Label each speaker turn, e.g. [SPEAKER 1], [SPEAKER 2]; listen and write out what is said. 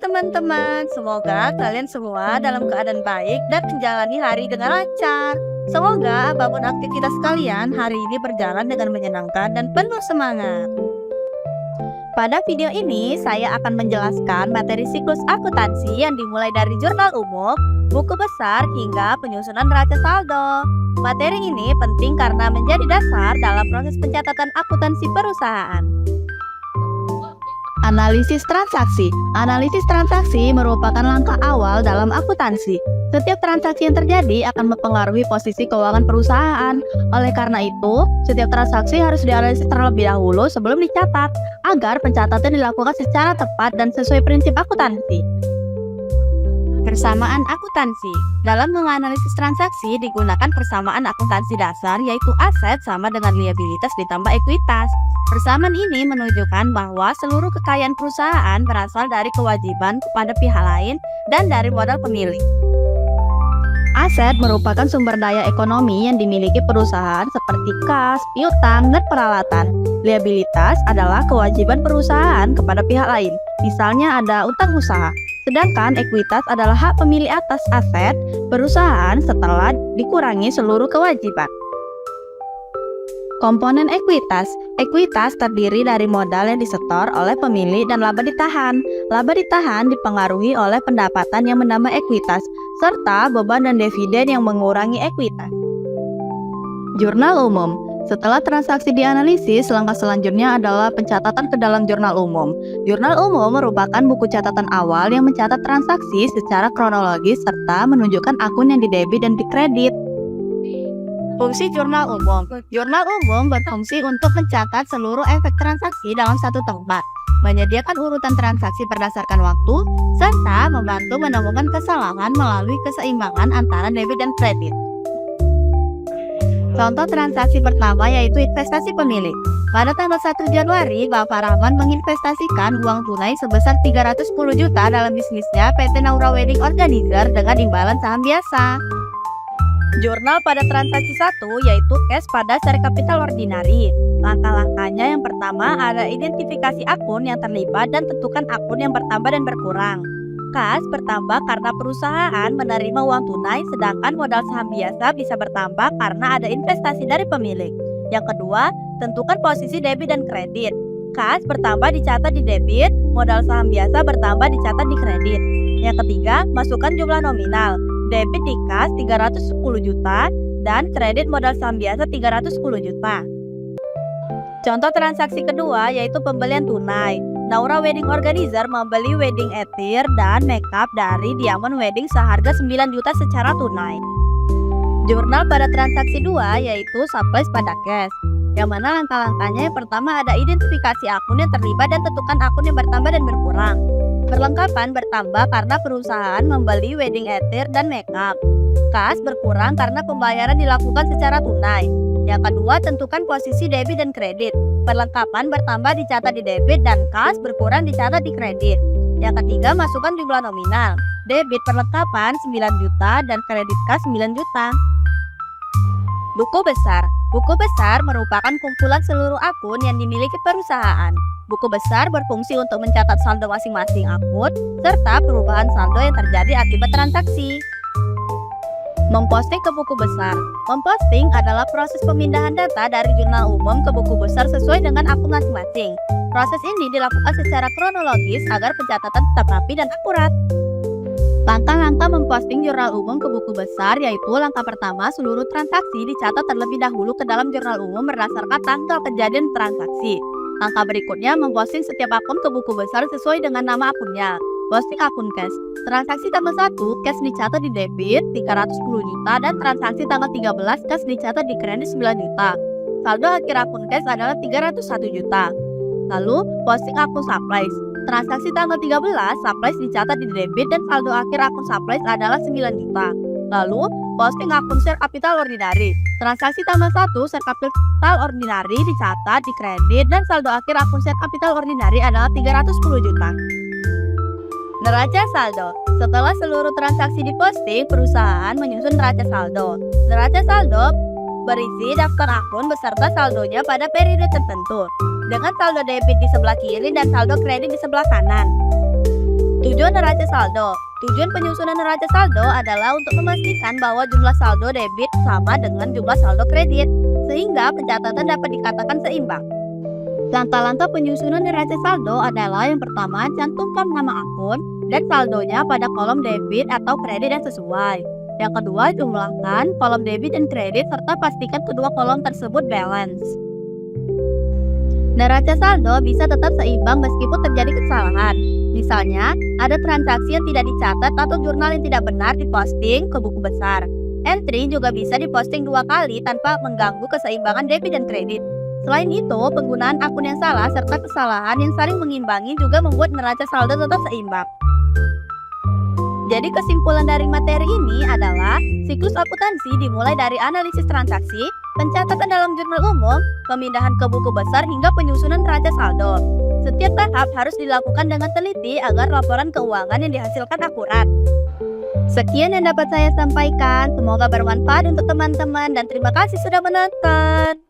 [SPEAKER 1] teman-teman, semoga kalian semua dalam keadaan baik dan menjalani hari dengan lancar. Semoga apapun aktivitas kalian hari ini berjalan dengan menyenangkan dan penuh semangat. Pada video ini, saya akan menjelaskan materi siklus akuntansi yang dimulai dari jurnal umum, buku besar, hingga penyusunan neraca saldo. Materi ini penting karena menjadi dasar dalam proses pencatatan akuntansi perusahaan. Analisis transaksi. Analisis transaksi merupakan langkah awal dalam akuntansi. Setiap transaksi yang terjadi akan mempengaruhi posisi keuangan perusahaan. Oleh karena itu, setiap transaksi harus dianalisis terlebih dahulu sebelum dicatat, agar pencatatan dilakukan secara tepat dan sesuai prinsip akuntansi. Persamaan akuntansi. Dalam menganalisis transaksi digunakan persamaan akuntansi dasar, yaitu aset sama dengan liabilitas ditambah ekuitas. Persamaan ini menunjukkan bahwa seluruh kekayaan perusahaan berasal dari kewajiban kepada pihak lain dan dari modal pemilik. Aset merupakan sumber daya ekonomi yang dimiliki perusahaan seperti kas, piutang, dan peralatan. Liabilitas adalah kewajiban perusahaan kepada pihak lain, misalnya ada utang usaha. Sedangkan ekuitas adalah hak pemilik atas aset perusahaan setelah dikurangi seluruh kewajiban. Komponen ekuitas. Ekuitas terdiri dari modal yang disetor oleh pemilik dan laba ditahan. Laba ditahan dipengaruhi oleh pendapatan yang menambah ekuitas, serta beban dan dividen yang mengurangi ekuitas. Jurnal umum. Setelah transaksi dianalisis, langkah selanjutnya adalah pencatatan ke dalam jurnal umum. Jurnal umum merupakan buku catatan awal yang mencatat transaksi secara kronologis serta menunjukkan akun yang didebit dan dikredit. Fungsi jurnal umum. Jurnal umum berfungsi untuk mencatat seluruh efek transaksi dalam satu tempat, menyediakan urutan transaksi berdasarkan waktu, serta membantu menemukan kesalahan melalui keseimbangan antara debit dan kredit. Contoh transaksi pertama yaitu investasi pemilik. Pada tanggal 1 Januari, Bapak Rahman menginvestasikan uang tunai sebesar 310 juta dalam bisnisnya PT Naura Wedding Organizer dengan imbalan saham biasa. Jurnal pada transaksi 1 yaitu cash pada share capital ordinary. Langkah-langkahnya yang pertama ada identifikasi akun yang terlibat dan tentukan akun yang bertambah dan berkurang. Kas bertambah karena perusahaan menerima uang tunai, sedangkan modal saham biasa bisa bertambah karena ada investasi dari pemilik. Yang kedua, tentukan posisi debit dan kredit. Kas bertambah dicatat di debit, modal saham biasa bertambah dicatat di kredit. Yang ketiga, masukkan jumlah nominal. Debit di kas 310 juta dan kredit modal saham biasa 310 juta. Contoh transaksi kedua yaitu pembelian tunai. Naura Wedding Organizer membeli wedding attire dan makeup dari Diamond Wedding seharga 9 juta secara tunai. Jurnal pada transaksi 2 yaitu supplies pada cash, yang mana langkah-langkahnya yang pertama ada identifikasi akun yang terlibat dan tentukan akun yang bertambah dan berkurang. Perlengkapan bertambah karena perusahaan membeli wedding attire dan makeup. Kas berkurang karena pembayaran dilakukan secara tunai. Yang kedua, tentukan posisi debit dan kredit. Perlengkapan bertambah dicatat di debit dan kas berkurang dicatat di kredit. Yang ketiga, masukkan jumlah nominal. Debit perlengkapan 9 juta dan kredit kas 9 juta. Buku besar. Buku besar merupakan kumpulan seluruh akun yang dimiliki perusahaan. Buku besar berfungsi untuk mencatat saldo masing-masing akun, serta perubahan saldo yang terjadi akibat transaksi. Memposting ke buku besar. Memposting adalah proses pemindahan data dari jurnal umum ke buku besar sesuai dengan akun masing-masing. Proses ini dilakukan secara kronologis agar pencatatan tetap rapi dan akurat. Langkah-langkah memposting jurnal umum ke buku besar yaitu langkah pertama, seluruh transaksi dicatat terlebih dahulu ke dalam jurnal umum berdasarkan tanggal kejadian transaksi. Langkah berikutnya, memposting setiap akun ke buku besar sesuai dengan nama akunnya. Posting akun cash. Transaksi tanggal 1, cash dicatat di debit 310 juta dan transaksi tanggal 13, cash dicatat di kredit 9 juta. Saldo akhir akun cash adalah 301 juta. Lalu, posting akun supplies. Transaksi tanggal 13, supplies dicatat di debit dan saldo akhir akun supplies adalah 9 juta. Lalu, posting akun share capital ordinary. Transaksi tanggal 1, share capital ordinary dicatat di kredit dan saldo akhir akun share capital ordinary adalah 310 juta. Neraca saldo. Setelah seluruh transaksi diposting, perusahaan menyusun neraca saldo. Neraca saldo berisi daftar akun beserta saldonya pada periode tertentu, dengan saldo debit di sebelah kiri dan saldo kredit di sebelah kanan. Tujuan neraca saldo. Tujuan penyusunan neraca saldo adalah untuk memastikan bahwa jumlah saldo debit sama dengan jumlah saldo kredit, sehingga pencatatan dapat dikatakan seimbang. Langkah-langkah penyusunan neraca saldo adalah yang pertama, cantumkan nama akun dan saldonya pada kolom debit atau kredit yang sesuai. Yang kedua, jumlahkan kolom debit dan kredit serta pastikan kedua kolom tersebut balance. Neraca saldo bisa tetap seimbang meskipun terjadi kesalahan. Misalnya, ada transaksi yang tidak dicatat atau jurnal yang tidak benar diposting ke buku besar. Entry juga bisa diposting 2 kali tanpa mengganggu keseimbangan debit dan kredit. Selain itu, penggunaan akun yang salah serta kesalahan yang saling mengimbangi juga membuat neraca saldo tetap seimbang. Jadi kesimpulan dari materi ini adalah siklus akuntansi dimulai dari analisis transaksi, pencatatan dalam jurnal umum, pemindahan ke buku besar hingga penyusunan neraca saldo. Setiap tahap harus dilakukan dengan teliti agar laporan keuangan yang dihasilkan akurat. Sekian yang dapat saya sampaikan, semoga bermanfaat untuk teman-teman dan terima kasih sudah menonton.